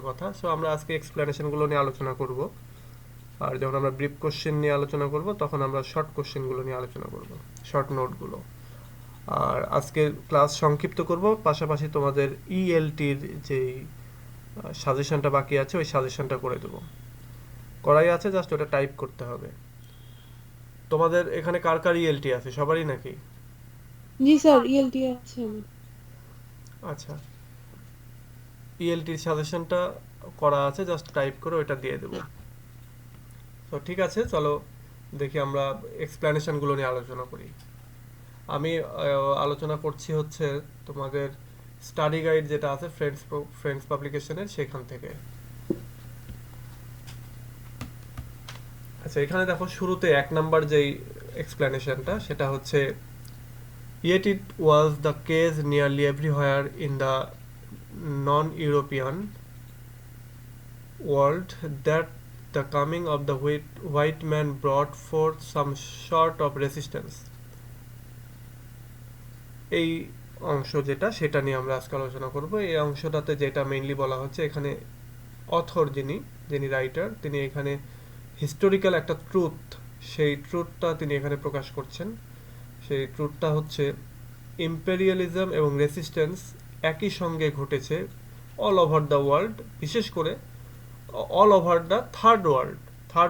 কথা। সো আমরা আজকে এক্সপ্লেনেশনগুলো নিয়ে আলোচনা করব, আর যখন আমরা ব্রিফ কোশ্চেন নিয়ে আলোচনা করব তখন আমরা শর্ট কোশ্চেনগুলো নিয়ে আলোচনা করব, শর্ট নোটগুলো। আর আজকে ক্লাস সংক্ষিপ্ত করব, পাশাপাশি তোমাদের ইএলটির যেই সাজেশনটা বাকি আছে ওই সাজেশনটা করে দেবো। করাই আছে, জাস্ট ওটা টাইপ করতে হবে। তোমাদের এখানে কার কার ইএলটি আছে? সবারই নাকি? জি স্যার, ইএলটি আছে আমার। আচ্ছা, ইএলটির সাজেশনটা করা আছে, জাস্ট টাইপ করে ওইটা দিয়ে দেবো। তো ঠিক আছে, চলো দেখি আমরা এক্সপ্লেনেশনগুলো নিয়ে আলোচনা করি। আমি আলোচনা করছি হচ্ছে তোমাদের স্টাডি গাইড যেটা আছে ফ্রেন্ডস পাবলিকেশনের, সেখান থেকে। আচ্ছা, এখানে দেখো শুরুতে 1 নাম্বার যেই এক্সপ্লেনেশনটা, সেটা হচ্ছে yet it was the case nearly everywhere in the non-European world that the coming of the white man brought forth some sort of resistance. এই অংশ যেটা, সেটা নিয়ে আমরা আজকে আলোচনা করব। এই অংশটাতে যেটা মেইনলি বলা হচ্ছে, এখানে অথর যিনি রাইটার, তিনি এখানে হিস্টোরিক্যাল একটা ট্রুথ, সেই ট্রুথটা তিনি এখানে প্রকাশ করছেন। সেই ট্রুথটা হচ্ছে ইম্পেরিয়ালিজম এবং রেসিস্ট্যান্স একই সঙ্গে ঘটেছে অল ওভার দ্য ওয়ার্ল্ড, বিশেষ করে all over the third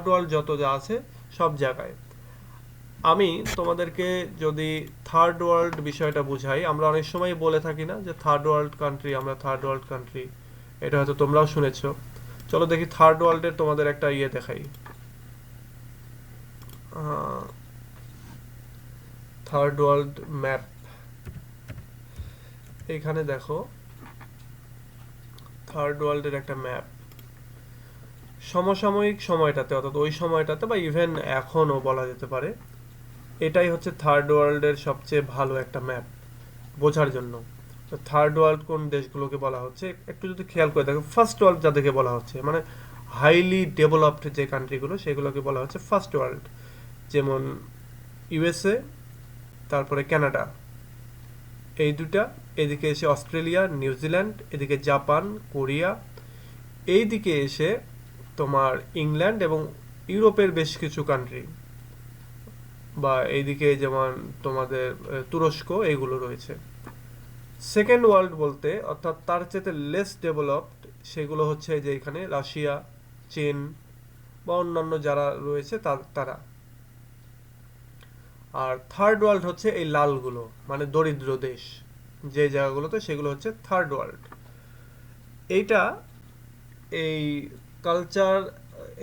world যত যা আছে সব জায়গায়। আমি তোমাদেরকে যদি থার্ড ওয়ার্ল্ড বিষয়টা বুঝাই, আমরা অনেক সময় বলে থাকি না যে থার্ড ওয়ার্ল্ড কান্ট্রি, আমরা থার্ড ওয়ার্ল্ড কান্ট্রি, এটা হয়তো তোমরাও শুনেছো। চলো দেখি থার্ড ওয়ার্ল্ডের তোমাদের একটা ইয়ে দেখাই, থার্ড ওয়ার্ল্ড ম্যাপ। এখানে দেখো থার্ড ওয়ার্ল্ডের একটা ম্যাপ। সমসাময়িক সময়টাতে, অর্থাৎ ওই সময়টাতে বা ইভেন এখনও বলা যেতে পারে, এটাই হচ্ছে থার্ড ওয়ার্ল্ডের সবচেয়ে ভালো একটা ম্যাপ বোঝার জন্য। থার্ড ওয়ার্ল্ড কোন দেশগুলোকে বলা হচ্ছে একটু যদি খেয়াল করে দেখো, ফার্স্ট ওয়ার্ল্ড যাদেরকে বলা হচ্ছে, মানে হাইলি ডেভেলপড যে কান্ট্রিগুলো, সেগুলোকে বলা হচ্ছে ফার্স্ট ওয়ার্ল্ড। যেমন ইউএসএ, তারপরে কানাডা, এই দুটা। এদিকে এসে অস্ট্রেলিয়া, নিউজিল্যান্ড, এদিকে জাপান, কোরিয়া, এইদিকে এসে তোমার ইংল্যান্ড এবং ইউরোপের বেশ কিছু কান্ট্রি, বা এইদিকে যেমন তোমাদের তুরস্ক, এইগুলো রয়েছে। সেকেন্ড ওয়ার্ল্ড বলতে, অর্থাৎ তার চেয়ে লেস ডেভেলপড, সেগুলো হচ্ছে যে এখানে রাশিয়া, চীন বা অন্যান্য যারা রয়েছে তারা। আর থার্ড ওয়ার্ল্ড হচ্ছে এই লালগুলো, মানে দরিদ্র দেশ যে জায়গাগুলোতে, সেগুলো হচ্ছে থার্ড ওয়ার্ল্ড। এইটা এই কালচার,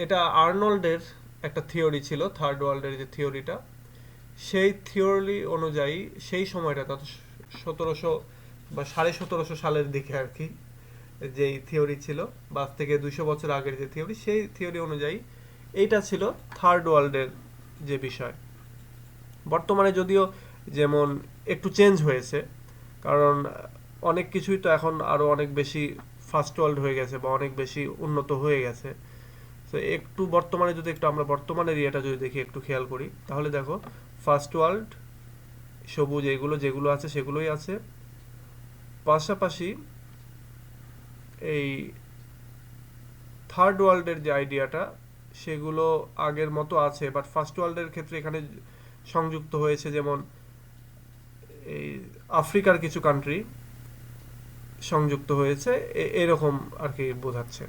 এটা আর্নল্ডের একটা থিওরি ছিল, থার্ড ওয়ার্ল্ডের যে থিওরিটা, সেই থিওরি অনুযায়ী সেই সময়টা, অর্থাৎ 1700 বা 1750 সালের দিকে আর কি, যেই থিওরি ছিল, বা আজ থেকে 200 বছর আগের যে থিওরি, সেই থিওরি অনুযায়ী এইটা ছিল থার্ড ওয়ার্ল্ডের যে বিষয়। বর্তমানে যদিও যেমন একটু চেঞ্জ হয়েছে, কারণ অনেক কিছুই তো এখন আরও অনেক বেশি ফার্স্ট ওয়ার্ল্ড হয়ে গেছে বা অনেক বেশি উন্নত হয়ে গেছে। তো একটু বর্তমানে যদি একটু আমরা বর্তমানের ইয়েটা যদি দেখি, একটু খেয়াল করি, তাহলে দেখো ফার্স্ট ওয়ার্ল্ড সবুজ এগুলো যেগুলো আছে সেগুলোই আছে, পাশাপাশি এই থার্ড ওয়ার্ল্ডের যে আইডিয়াটা, সেগুলো আগের মতো আছে, বাট ফার্স্ট ওয়ার্ল্ডের ক্ষেত্রে এখানে সংযুক্ত হয়েছে, যেমন এই আফ্রিকার কিছু কান্ট্রি সংযুক্ত হয়েছে, এরকম আর কি বোঝাচ্ছে।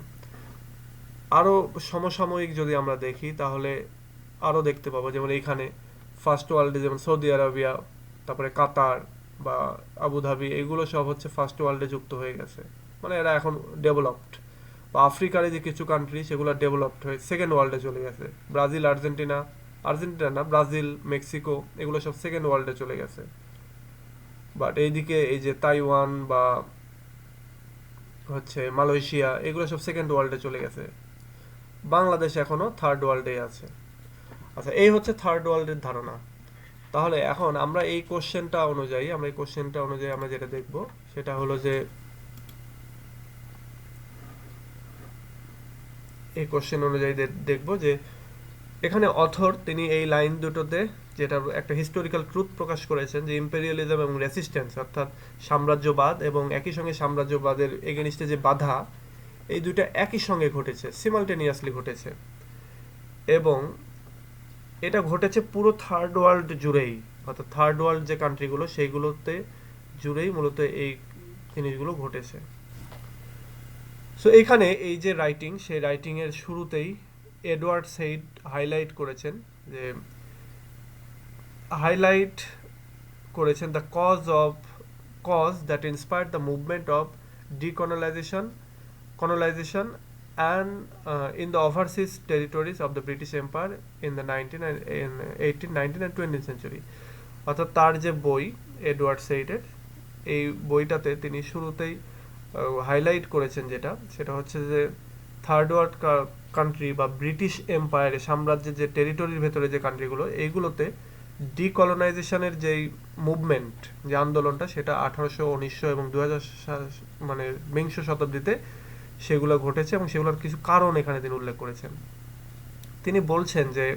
আরও সমসাময়িক যদি আমরা দেখি, তাহলে আরও দেখতে পাবো, যেমন এইখানে ফার্স্ট ওয়ার্ল্ডে যেমন সৌদি আরবিয়া, তারপরে কাতার বা আবুধাবি, এগুলো সব হচ্ছে ফার্স্ট ওয়ার্ল্ডে যুক্ত হয়ে গেছে, মানে এরা এখন ডেভেলপড। বা আফ্রিকার যে কিছু কান্ট্রি, সেগুলো ডেভেলপড হয়ে সেকেন্ড ওয়ার্ল্ডে চলে গেছে। ব্রাজিল, আর্জেন্টিনা, আর্জেন্টিনা না, ব্রাজিল, মেক্সিকো, এগুলো সব সেকেন্ড ওয়ার্ল্ডে চলে গেছে। বাট এইদিকে এই যে তাইওয়ান বা হচ্ছে মালয়েশিয়া, এগুলো সব সেকেন্ড ওয়ার্ল্ডে চলে গেছে। বাংলাদেশ এখনো থার্ড ওয়ার্ল্ডে আছে। আচ্ছা, এই হচ্ছে থার্ড ওয়ার্ল্ডের ধারণা। তাহলে এখন আমরা এই কোশ্চেনটা অনুযায়ী আমরা যেটা দেখব, সেটা হলো যে এই কোশ্চেন অনুযায়ী দেখব যে এখানে অথর তিনি এই লাইন দুটোতে যেটা একটা হিস্টোরিক্যাল ট্রুথ প্রকাশ করেছেন, যে ইম্পেরিয়ালিজম এবং রেসিস্ট্যান্স, অর্থাৎ সাম্রাজ্যবাদ এবং একই সঙ্গে সাম্রাজ্যবাদের এগেনিস্টে যে বাধা, এই দুইটা একই সঙ্গে ঘটেছে, সিমালটেনিয়াসলি ঘটেছে, এবং এটা ঘটেছে পুরো থার্ড ওয়ার্ল্ড জুড়েই, অর্থাৎ থার্ড ওয়ার্ল্ড যে কান্ট্রিগুলো সেইগুলোতে জুড়েই মূলত এই জিনিসগুলো ঘটেছে। সো এখানে এই যে রাইটিং, সেই রাইটিংয়ের শুরুতেই এডওয়ার্ড সেইড হাইলাইট করেছেন the cause that inspired the movement of colonization and in the overseas territories of the British Empire in the 18th, 19th and 20th century। অর্থাৎ তার যে বই এডওয়ার্ড সেইডের, এই বইটাতে তিনি শুরুতেই হাইলাইট করেছেন সেটা হচ্ছে যে থার্ড ওয়ার্ল্ড কান্ট্রি বা ব্রিটিশ এম্পায়ারের সাম্রাজ্যের যে টেরিটরির ভেতরে যে কান্ট্রিগুলো, এইগুলোতে ডিকলোনাইজেশনের যেই মুভমেন্ট, যে আন্দোলনটা, সেটা 1800, 1900 এবং 2000 মানে বিংশ শতাব্দীতে সেগুলো ঘটেছে, এবং সেগুলোর কিছু কারণ এখানে তিনি উল্লেখ করেছেন। তিনি বলছেন যে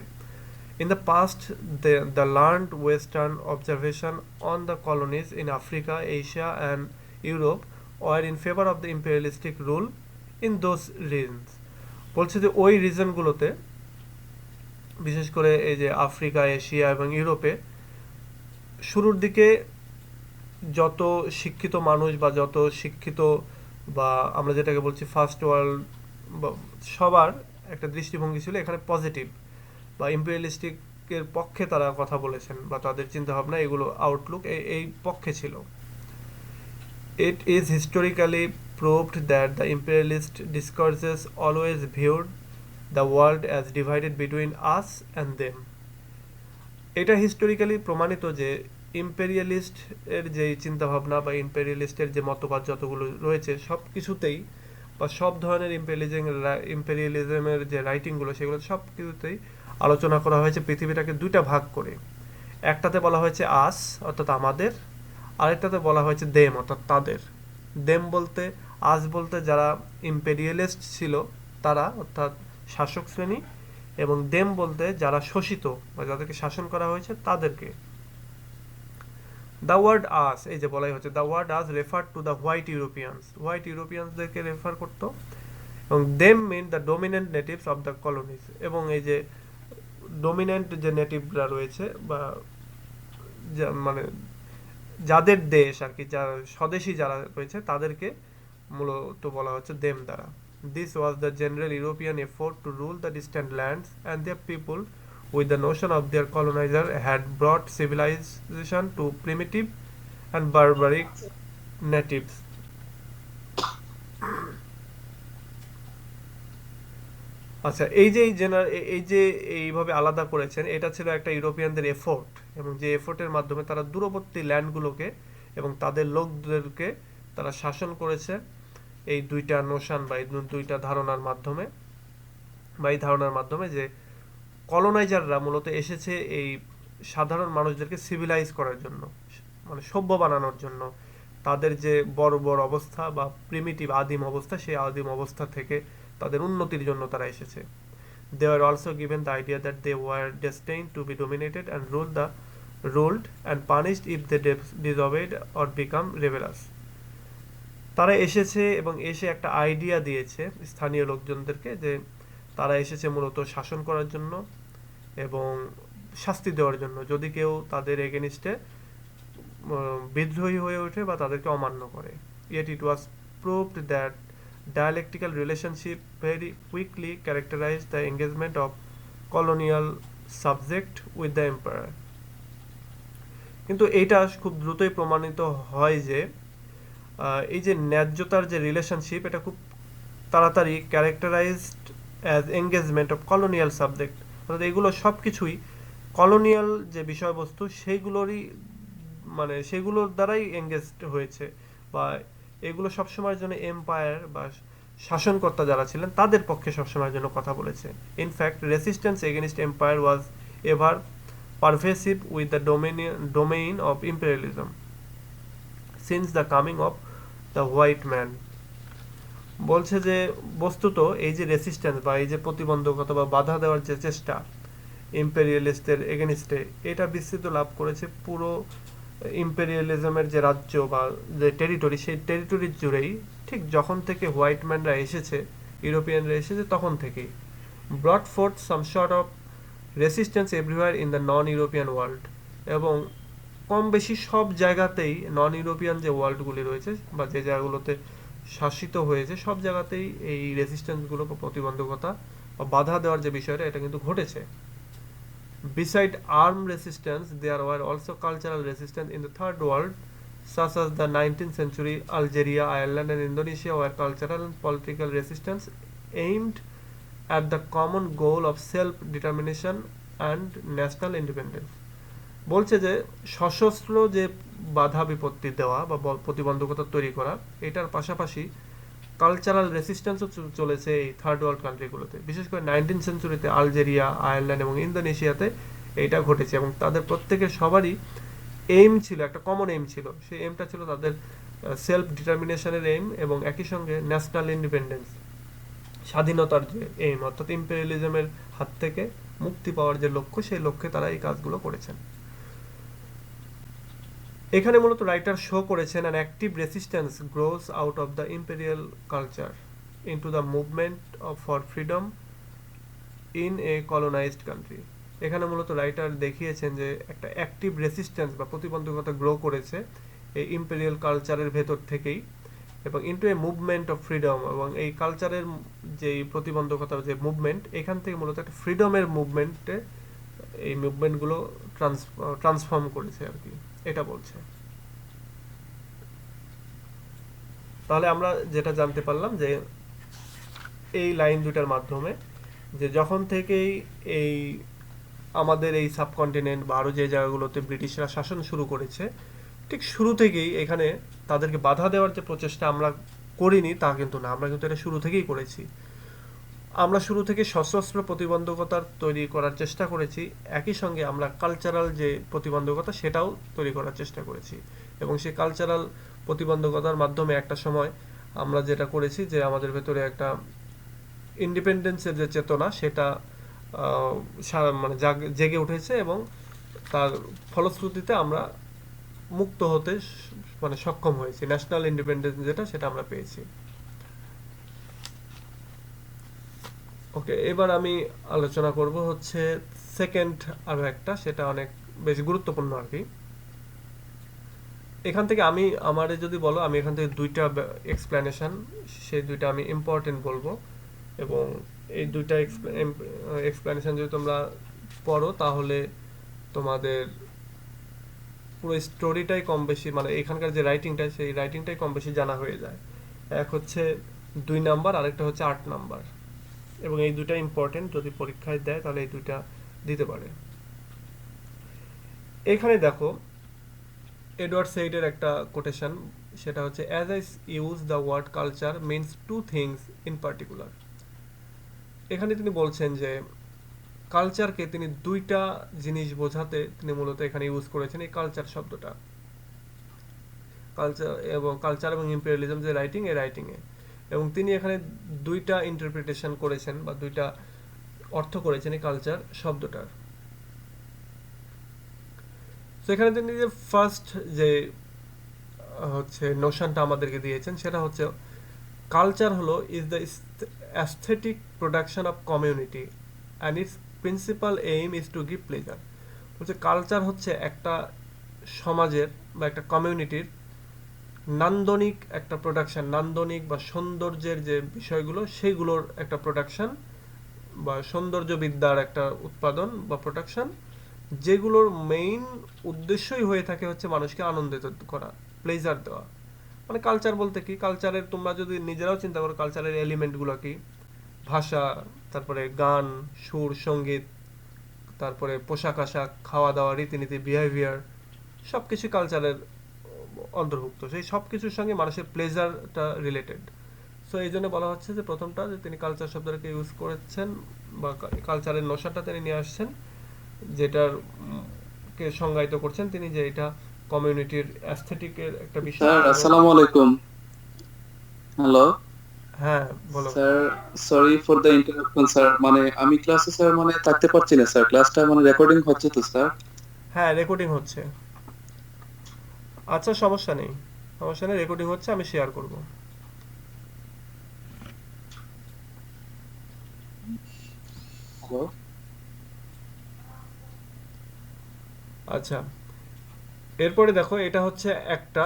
in the past the learned western observation on the colonies in Africa, Asia and Europe were in favor of the imperialistic rule in those regions। বলছে যে ওই রিজনগুলোতে, বিশেষ করে এই যে আফ্রিকা, এশিয়া এবং ইউরোপে শুরুর দিকে যত শিক্ষিত মানুষ বা যত শিক্ষিত বা আমরা যেটাকে বলছি ফার্স্ট ওয়ার্ল্ড, সবার একটা দৃষ্টিভঙ্গি ছিল এখানে পজিটিভ বা ইম্পেরিয়ালিস্টিকের পক্ষে তারা কথা বলেছেন, বা তাদের চিন্তাভাবনা এগুলো আউটলুক এই পক্ষে ছিল। It is historically proved that the imperialist discourses always viewed the world as divided between us and them। এটা হিস্টোরিক্যালি প্রমাণিত যে ইম্পেরিয়ালিস্ট এর যে চিন্তাভাবনা বা ইম্পেরিয়ালিস্টের যে মতবাদ যতগুলো রয়েছে, সব কিছুতেই বা সব ধরনের ইম্পেরিয়ালিজমের যে রাইটিংগুলো, সেগুলো সব কিছুতেই আলোচনা করা হয়েছে পৃথিবীটাকে দুইটা ভাগ করে। একটাতে বলা হয়েছে আস, অর্থাৎ আমাদের, আরেকটাতে বলা হয়েছে দেম, অর্থাৎ তাদের। দেম বলতে, আস বলতে যারা ইম্পেরিয়ালিস্ট ছিল তারা, অর্থাৎ শাসক শ্রেণী, এবং দেম বলতে যারা শোষিত বা যাদেরকে শাসন করা হয়েছে তাদেরকে। দ্য ওয়ার্ড আস, এই যে বলাই হচ্ছে, the word us refer to the white ইউরোপিয়ানসদেরকে রেফার করতো, এবং them mean the dominant natives of the colonies, এবং এই যে ডোমিনেন্ট যে নেটিভরা রয়েছে বা মানে যাদের দেশ আর কি, যারা স্বদেশী যারা রয়েছে তাদেরকে মূলত বলা হচ্ছে দেম দ্বারা। This was the general European effort to rule the distant lands, and their people, with the notion of their colonizer, had brought civilization to primitive and barbaric natives। আচ্ছা, এই যে এইভাবে আলাদা করেছেন, এটা ছিল একটা ইউরোপিয়ানদের এফোর্ট, এবং যে এফোর্টের মাধ্যমে তারা দূরবর্তী ল্যান্ডগুলোকে এবং তাদের লোকদেরকে তারা শাসন করেছে এই দুইটা নোশন বা এই দুইটা ধারণার মাধ্যমে, বা এই ধারণার মাধ্যমে যে কলোনাইজাররা মূলত এসেছে এই সাধারণ মানুষদেরকে সিভিলাইজ করার জন্য, মানে সভ্য বানানোর জন্য। তাদের যে বর্বর অবস্থা বা প্রিমিটিভ আদিম অবস্থা, সেই আদিম অবস্থা থেকে তাদের উন্নতির জন্য তারা এসেছে। They were also given the idea that they were destined to be dominated and ruled and punished if they disobeyed or become rebellious। তারা এসেছে এবং এসে একটা আইডিয়া দিয়েছে স্থানীয় লোকজনদেরকে যে তারা এসেছে মূলত শাসন করার জন্য এবং শাস্তি দেওয়ার জন্য, যদি কেউ তাদের এগেনিস্টে বিদ্রোহী হয়ে ওঠে বা তাদেরকে অমান্য করে। Yet it was proved that dialectical relationship very quickly characterized the engagement of colonial subject with the emperor। কিন্তু এইটা খুব দ্রুতই প্রমাণিত হয় যে এই যে ন্যায্যতার যে রিলেশনশিপ, এটা খুব তাড়াতাড়ি characterised as engagement of colonial subject, অর্থাৎ এগুলো সব কিছুই কলোনিয়াল যে বিষয়বস্তু সেইগুলোরই মানে সেগুলোর দ্বারাই এঙ্গেজড হয়েছে, বা এগুলো সবসময়ের জন্য এম্পায়ার বা শাসনকর্তা যারা ছিলেন তাদের পক্ষে সবসময়ের জন্য কথা বলেছে। In fact resistance against empire was ever পারভেসিভ with the domain of imperialism since the coming of the white man. বলছে যে বস্তুত এই যে রেসিস্ট্যান্স বা এই যে প্রতিবন্ধকতা বা বাধা দেওয়ার যে চেষ্টা ইম্পেরিয়ালিস্টদের এগেনিস্টে, এটা বিস্তৃত লাভ করেছে পুরো ইম্পেরিয়ালিজমের যে রাজ্য বা যে টেরিটরি, সেই টেরিটরি জুড়েই ঠিক যখন থেকে হোয়াইট ম্যানরা এসেছে, ইউরোপিয়ানরা এসেছে, তখন থেকেই ব্রট fourth some short of resistance everywhere in the non European world. এবং কম বেশি সব জায়গাতেই নন ইউরোপিয়ান যে ওয়ার্ল্ডগুলি রয়েছে বা যে জায়গাগুলোতে শাসিত হয়েছে, সব জায়গাতেই এই রেসিস্ট্যান্সগুলো বা প্রতিবন্ধকতা বা বাধা দেওয়ার যে বিষয়টা, এটা কিন্তু ঘটেছে। Beside armed resistance, there were also cultural resistance in the third world, such as the 19th century Algeria, Ireland, and Indonesia, where cultural and political resistance aimed at the common goal of self-determination and national independence. বলছে যে সশস্ত্র যে বাধা বিপত্তি দেওয়া বা প্রতিবন্ধকতা তৈরি করা, এটার পাশাপাশি কালচারাল রেসিস্ট্যান্সও চলেছে এই থার্ড ওয়ার্ল্ড কান্ট্রিগুলোতে। বিশেষ করে 19th সেঞ্চুরিতে আলজেরিয়া, আয়ারল্যান্ড এবং ইন্দোনেশিয়াতে এইটা ঘটেছে, এবং তাদের প্রত্যেকের সবারই এইম ছিল, একটা কমন এইম ছিল। সেই এইমটা ছিল তাদের সেলফ ডিটারমিনেশনের এইম এবং একই সঙ্গে ন্যাশনাল ইন্ডিপেন্ডেন্স, স্বাধীনতার যে এইম, অর্থাৎ ইম্পেরিয়ালিজমের হাত থেকে মুক্তি পাওয়ার যে লক্ষ্য, সেই লক্ষ্যে তারা এই কাজগুলো করেছেন। এখানে মূলত রাইটার শো করেছেন an active resistance grows out of the imperial culture into the movement of for freedom in a colonized country। এখানে মূলত রাইটার দেখিয়েছেন যে একটা অ্যাক্টিভ রেসিস্ট্যান্স বা প্রতিবন্ধকতা গ্রো করেছে এই ইম্পেরিয়াল কালচারের ভেতর থেকেই, এবং into a movement of freedom, এবং এই কালচারের যে প্রতিবন্ধকতার যে মুভমেন্ট, এখান থেকে মূলত একটা ফ্রিডমের মুভমেন্টে এই মুভমেন্টগুলো ট্রান্সফর্ম করেছে আর কি, এটা বলছে। তাহলে আমরা যেটা জানতে পারলাম যে এই লাইন দুটার মাধ্যমে, যে যখন থেকেই এই আমাদের এই সাবকন্টিনেন্ট বা আরও যে জায়গাগুলোতে ব্রিটিশরা শাসন শুরু করেছে, ঠিক শুরু থেকেই এখানে তাদেরকে বাধা দেওয়ার যে প্রচেষ্টা আমরা করিনি তা কিন্তু না, আমরা কিন্তু এটা শুরু থেকেই করেছি। আমরা শুরু থেকে সশস্ত্র প্রতিবন্ধকতার তৈরি করার চেষ্টা করেছি, একই সঙ্গে আমরা কালচারাল যে প্রতিবন্ধকতা সেটাও তৈরি করার চেষ্টা করেছি, এবং সেই কালচারাল প্রতিবন্ধকতার মাধ্যমে একটা সময় আমরা যেটা করেছি যে আমাদের ভেতরে একটা ইন্ডিপেন্ডেন্সের যে চেতনা, সেটা মানে জেগে উঠেছে, এবং তার ফলশ্রুতিতে আমরা মুক্ত হতে মানে সক্ষম হয়েছি। ন্যাশনাল ইন্ডিপেন্ডেন্স যেটা, সেটা আমরা পেয়েছি। ওকে, এবার আমি আলোচনা করব হচ্ছে সেকেন্ড আরো একটা, সেটা অনেক বেশি গুরুত্বপূর্ণ আর কি। এখান থেকে আমি আমারে যদি বলো, আমি এখান থেকে দুইটা এক্সপ্লেনেশন, সেই দুইটা আমি ইম্পর্টেন্ট বলবো, এবং এই দুইটা এক্সপ্লেনেশন যদি তোমরা পড়ো তাহলে তোমাদের পুরো স্টোরিটাই কম বেশি, মানে এখানকার যে রাইটিংটা, সেই রাইটিংটাই কম বেশি জানা হয়ে যায়। এক হচ্ছে 2 নাম্বার, আরেকটা হচ্ছে 8 নাম্বার, এবং এই দুইটা ইম্পর্টেন্ট, যদি পরীক্ষায় দেয় তাহলে এই দুইটা দিতে পারে। এখানে দেখো এডওয়ার্ড সেইডের একটা কোটেশন, সেটা হচ্ছে as I use the word culture means two things in particular. এখানে তিনি বলছেন যে কালচারকে তিনি দুইটা জিনিস বোঝাতে তিনি মূলত এখানে ইউজ করেছেন এই কালচার শব্দটা। কালচার এবং ইম্পেরিয়ালিজম যে রাইটিং, এই রাইটিংয়ে, এবং তিনি এখানে দুইটা ইন্টারপ্রিটেশন করেছেন বা দুইটা অর্থ করেছেন এই কালচার শব্দটার। তো এখানে তিনি যে ফার্স্ট যে হচ্ছে নোশনটা আমাদেরকে দিয়েছেন, সেটা হচ্ছে কালচার হলো is the aesthetic production of community and it's principal aim is to give pleasure. বলছে কালচার হচ্ছে একটা সমাজের বা একটা কমিউনিটির নান্দনিক একটা প্রোডাকশন, নান্দনিক বা সৌন্দর্যের যে বিষয়গুলো, সেইগুলোর একটা প্রোডাকশন বা সৌন্দর্যবিদ্যার একটা উৎপাদন বা প্রোডাকশন, যেগুলোর মেইন উদ্দেশ্যই হয়ে থাকে হচ্ছে মানুষকে আনন্দিত করা, প্লেজার দেওয়া। মানে কালচার বলতে কি, কালচারের তোমরা যদি নিজেরাও চিন্তা করো, কালচারের এলিমেন্টগুলো কি, ভাষা, তারপরে গান, সুর, সঙ্গীত, তারপরে পোশাক আশাক, খাওয়া দাওয়া, রীতিনীতি, বিহেভিয়ার, সব কিছু কালচারের অন্তর্ভুক্ত। সেই সব কিছুর সঙ্গে মানুষের প্লেজারটা রিলেটেড। সো এই জন্য বলা হচ্ছে যে প্রথমটা যে তিনি কালচার শব্দটাকে ইউজ করেছেন বা কালচারের নশাটা তিনি নিয়ে আসছেন, যেটার কে সংজ্ঞায়িত করছেন তিনি, যে এটা কমিউনিটির অ্যাস্থেটিকের একটা বিষয়। স্যার আসসালামু আলাইকুম। হ্যালো হ্যাঁ বলো। Sir, sorry for the interruption sir, মানে আমি ক্লাসে স্যার মানে থাকতে পারছি না স্যার, ক্লাসটা মানে রেকর্ডিং হচ্ছে তো স্যার? হ্যাঁ রেকর্ডিং হচ্ছে। আচ্ছা, সমস্যা নেই, সমস্যা নেই, রেকর্ডিং হচ্ছে, আমি শেয়ার করব। হ্যালো। আচ্ছা, এরপরে দেখো এটা হচ্ছে একটা,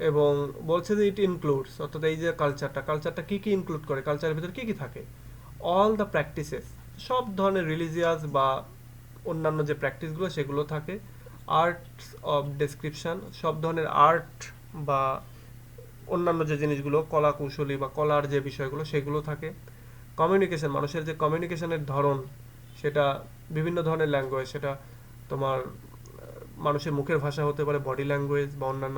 এবং বলছে যে ইট ইনক্লুডস, অর্থাৎ এই যে কালচারটা কি কি ইনক্লুড করে, কালচারের ভিতরে কি কি থাকে। অল দ্য প্র্যাকটিসেস, সব ধরনের রিলিজিয়াস বা অন্যান্য যে প্র্যাকটিসগুলো সেগুলো থাকে। আর্টস অফ ডেসক্রিপশন, সব ধরনের আর্ট বা অন্যান্য যে জিনিসগুলো কলা কৌশলী বা কলার যে বিষয়গুলো সেগুলো থাকে। কমিউনিকেশন, মানুষের যে কমিউনিকেশনের ধরন, সেটা বিভিন্ন ধরনের ল্যাঙ্গুয়েজ, সেটা তোমার মানুষের মুখের ভাষা হতে পারে, বডি ল্যাঙ্গুয়েজ বা অন্যান্য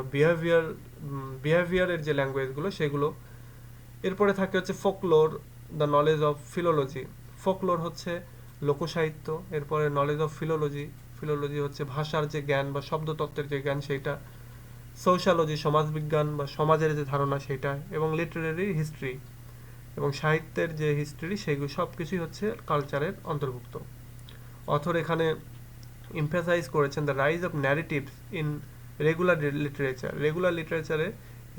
বিহেভিয়ারের যে ল্যাঙ্গুয়েজগুলো সেগুলো। এরপরে থাকে হচ্ছে folklore, the knowledge of philology. Folklore হচ্ছে লোকসাহিত্য। এরপরে নলেজ অফ ফিলোলজি, ফিলোলজি হচ্ছে ভাষার যে জ্ঞান বা শব্দতত্ত্বের যে জ্ঞান সেইটা। সোশ্যালজি, সমাজবিজ্ঞান বা সমাজের যে ধারণা সেইটা। এবং লিটারেরি হিস্ট্রি, এবং সাহিত্যের যে হিস্ট্রি, সেগুলো সব কিছুই হচ্ছে কালচারের অন্তর্ভুক্ত। অথর এখানে এমফাসাইজ করেছেন the rise of narratives in regular literature. Regular লিটারেচারে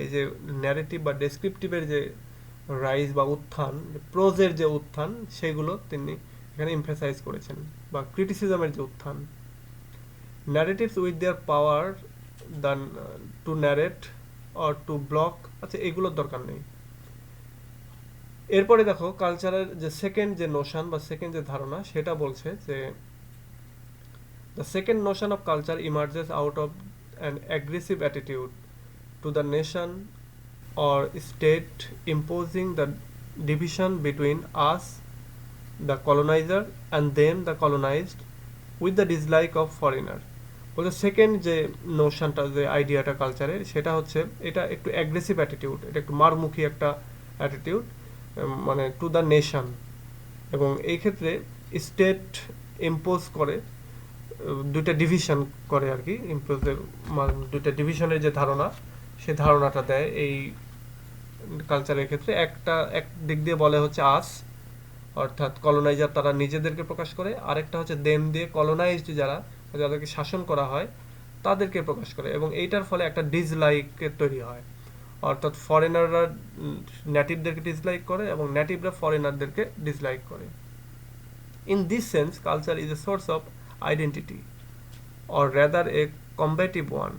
এই যে ন্যারেটিভ বা ডেসক্রিপটিভের যে রাইজ বা উত্থান, প্রোজের যে উত্থান, সেগুলো তিনি এখানে এমফাসাইজ করেছেন, বা ক্রিটিসিজমের যে উত্থান। Narratives with their power than to narrate or to block, আচ্ছা এগুলোর দরকার নেই। এরপরে দেখো কালচারের যে সেকেন্ড যে নোশন বা সেকেন্ড যে ধারণা, সেটা বলছে যে the second notion of culture emerges out of an aggressive attitude to the nation or state, imposing the division between us, the colonizer, and them, the colonized, with the dislike of foreigner. বলতে second যে নোশনটা, যে আইডিয়াটা কালচারের, সেটা হচ্ছে এটা একটু aggressive attitude, এটা একটু মারমুখী একটা অ্যাটিটিউড, মানে টু দ্য নেশন। এবং এই ক্ষেত্রে স্টেট ইম্পোজ করে, দুইটা ডিভিশন করে আর কি, ইম্পোজের দুইটা ডিভিশনের যে ধারণা, সে ধারণাটা দেয় এই কালচারের ক্ষেত্রে। এক দিক দিয়ে বলে হচ্ছে আস, অর্থাৎ কলোনাইজার তারা নিজেদেরকে প্রকাশ করে, আরেকটা হচ্ছে দেম দিয়ে কলোনাইজড যারা, যাদেরকে শাসন করা হয় তাদেরকে প্রকাশ করে, এবং এইটার ফলে একটা ডিসলাইকের তৈরি হয়। অর্থাৎ ফরেনাররা নেটিভদেরকে ডিসলাইক করে এবং নেটিভরা ফরেনারদেরকে ডিসলাইক করে। In this sense culture is a source of identity or rather a combative one.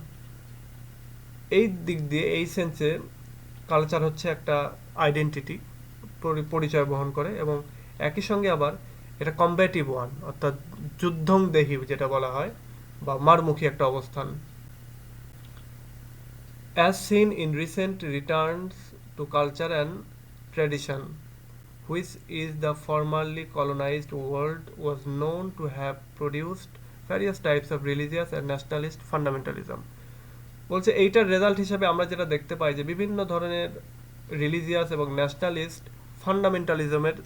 এই দিক দিয়ে, এই সেন্সে কালচার হচ্ছে একটা আইডেন্টিটি, পরিচয় বহন করে, এবং একই সঙ্গে আবার এটা কম্ব্যাটিভ ওয়ান, অর্থাৎ যুদ্ধংদেহী যেটা বলা হয়, বা মারমুখী একটা অবস্থান। As seen in recent returns to culture and tradition, which is the formerly colonized world was known to have produced various types of religious and nationalist fundamentalism. বলছে এইটার রেজাল্ট হিসেবে আমরা যেটা দেখতে পাই যে বিভিন্ন ধরনের রিলিজিয়াস এবং ন্যাশনালিস্ট ফান্ডামেন্টালিজমের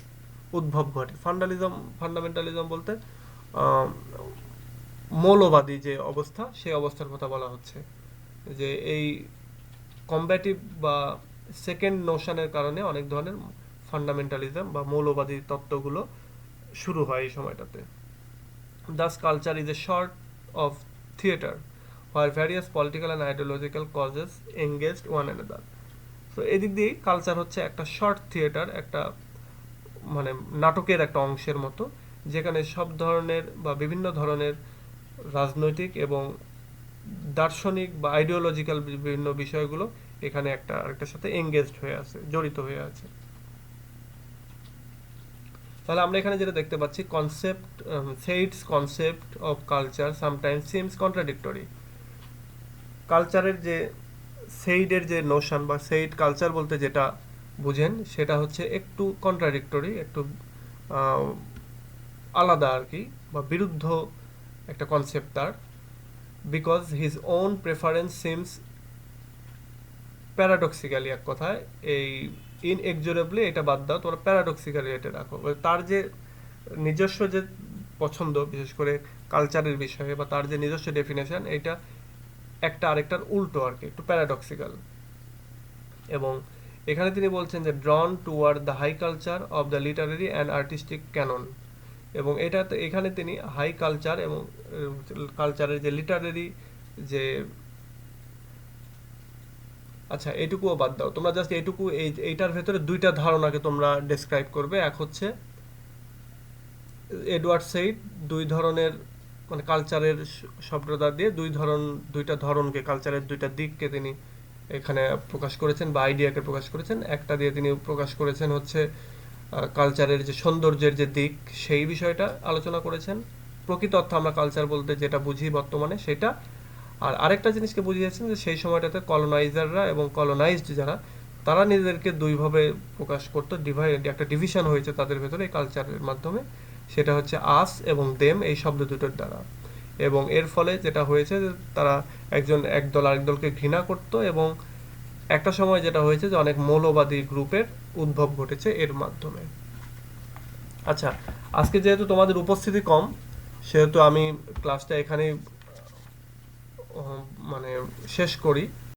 উদ্ভব ঘটে। ফান্ডামেন্টালিজম বলতে মৌলবাদী যে অবস্থা, সেই অবস্থার কথা বলা হচ্ছে, যে এই কম্ব্যাটিভ বা সেকেন্ড নোশনের কারণে অনেক ধরনের ফান্ডামেন্টালিজম বা মৌলবাদী তত্ত্বগুলো শুরু হয় এই সময়টাতে। Thus, culture is a sort of theater where various political and ideological causes engaged one another. So এদিক দিয়েই কালচার হচ্ছে একটা শর্ট থিয়েটার, একটা মানে নাটকের একটা অংশের মতো, যেখানে সব ধরনের বা বিভিন্ন ধরনের রাজনৈতিক এবং দার্শনিক বা আইডিওলজিক্যাল বিভিন্ন বিষয়গুলো এখানে একটা আরেকটার সাথে এঙ্গেজড হয়ে আছে, জড়িত হয়ে আছে। তাহলে আমরা এখানে যেটা দেখতে পাচ্ছি, concept sides concept of culture sometimes seems contradictory. কালচারের যে সেইডের যে নোশন বা সেইড কালচার বলতে যেটা বুঝেন, সেটা হচ্ছে একটু কন্ট্রাডিক্টরি, একটু আলাদা আর কি, বা বিরুদ্ধ একটা কনসেপ্ট তার। Because his own preference seems paradoxically, এক কথায় এই ইনএক্সোরেবলি এটা বাদ দাও, তোমরা প্যারাডক্সিক্যালি এটা রাখো। তার যে নিজস্ব যে পছন্দ, বিশেষ করে কালচারের বিষয়ে, বা তার যে নিজস্ব ডেফিনেশন, এটা একটা আরেকটার উল্টো আর কি, একটু প্যারাডক্সিক্যাল। এবং এখানে তিনি বলছেন যে drawn toward the high culture of the literary and artistic canon. এবং এখানে তিনি হাই কালচার এবং কালচারের যে লিটারারি যে আচ্ছা, এইটুকুও বাদ দাও, তোমরা জাস্ট এইটুকু, এইটার ভেতরে দুইটা ধারণাকে তোমরা ডেসক্রাইব করবে। এক হচ্ছে এডওয়ার্ড সেইড দুই ধরনের, মানে কালচারের শব্দটা দিয়ে দুইটা ধরনকে, কালচারের দুইটা দিককে তিনি এখানে প্রকাশ করেছেন বা আইডিয়াকে প্রকাশ করেছেন। একটা দিয়ে তিনি প্রকাশ করেছেন হচ্ছে কালচারের যে সৌন্দর্যের যে দিক, সেই বিষয়টা আলোচনা করেছেন, প্রকৃত অর্থে আমরা কালচার বলতে যেটা বুঝি বর্তমানে সেটা। আর আরেকটা জিনিসকে বুঝিয়েছেন যে সেই সময়টাতে কলোনাইজাররা এবং কলোনাইজড যারা, তারা নিজেদেরকে দুইভাবে প্রকাশ করতো, একটা ডিভিশন হয়েছে তাদের ভেতরে এই কালচারের মাধ্যমে, সেটা হচ্ছে আস এবং দেম এই শব্দ দুটোর দ্বারা। এবং এর ফলে যেটা হয়েছে যে তারা একদল আরেকদলকে ঘৃণা করত, এবং একটা সময় যেটা হয়েছে যে অনেক মৌলবাদী গ্রুপের উদ্ভব ঘটেছে এর মাধ্যমে। আচ্ছা, আজকে যেহেতু তোমাদের উপস্থিতি কম, সেহেতু আমি ক্লাসটা এখানেই মানে শেষ করি।